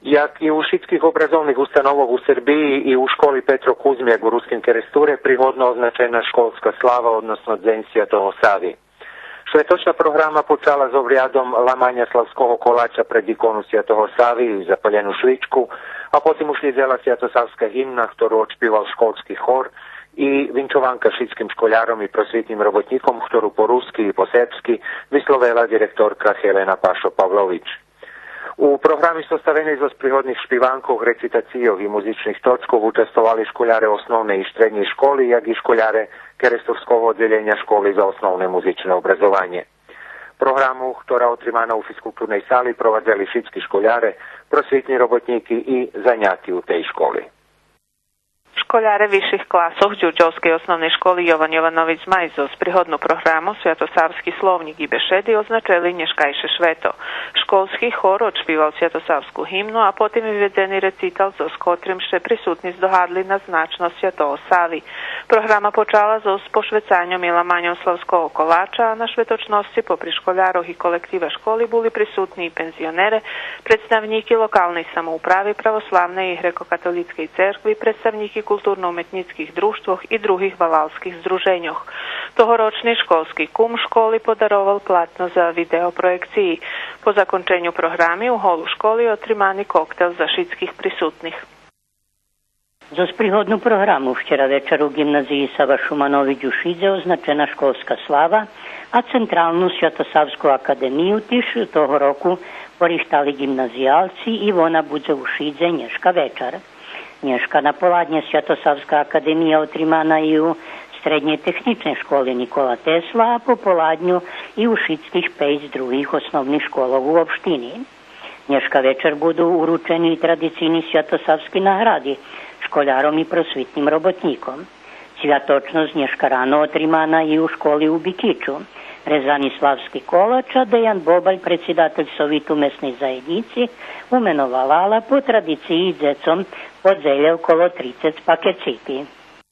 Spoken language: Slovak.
Jak i u šitskih obrazovnih ustanovov u Srbiji i u školi Petro Kuzmijak u Ruskim Keresture prihodno označena školska slava, odnosno Dzen Svятого Savi. Švetočna programa počala z obrijadom lamanja slavskого kolača pred ikonu Svятого Savi i zapaljenu švičku, a potom uslijedila Svятosavska himna, ktorú odšpíval školský chor i vinčovanka šitskim školjarom i prosvitnim robotnikom, ktorú po rusky i po srpski vyslovela direktorka Helena Pašo-Pavlović. U programi sastaveni zo sprihodnih špivankov, recitacijov i muzičnih točkov učestvovali školjare osnovne i srednje školi, jak i školjare Kerestovskog oddeljenja školi za osnovne muzične obrazovanje. Programu, ktorá otrimana u fiskulturnej sali, provadzali šitski školjare, prosvitni robotniki i zanjati u tej školi. Školjare viših klasov Đurđovske osnovne školy Jovan Jovanović Zmajzo s prihodnu programu Svятosavski slovnik i bešedi označili nješkajše šveto. Školski hor odšpival Svятosavsku himnu, a potom i vedeni recital zo skotrim še prisutni zdohadli na značnost Svятого Savi. Programa počala zo s pošvecanjom i lamanjom slavskog kolača, a na švetočnosti popri školjaroh i kolektiva školi buli prisutni i penzionere, predstavniki lokalnej samoupravi, pravoslavne i grekokatolitskej cerkvi, predstavniki kulturno-umetnických društvoh i druhých valalských združenjoh. Tohoročni školski kum školi podaroval platno za videoprojekciji. Po zakončenju programi u holu školi otrimani koktel za šitskih prisutnih. Za sprihodnu programu včera večer u gimnaziji Sava Šumanović u Šidze označena školska slava, a centralnu Svятosavsku akademiju tiš toho roku porištali gimnazijalci Ivona Budze u Šidze Nješka večer. Nješka na poladnje Svятosavska akademija otrimana i u srednje tehnične škole Nikola Tesla, a po poladnju i u šitskih 5 drugih osnovnih školov u opštini. Nješka večer budu uručeni i tradicijni Svятosavski nagradi školjarom i prosvitnim robotnikom. Svjatočnost Nješka rano otrimana i u školi u Bikiću. Rezani Slavski kolač, a Dejan Bobalj, predsjedatelj Sovitu mesnej zajednici, umenovala po tradiciji decom podzelje okolo 30 pakecipi.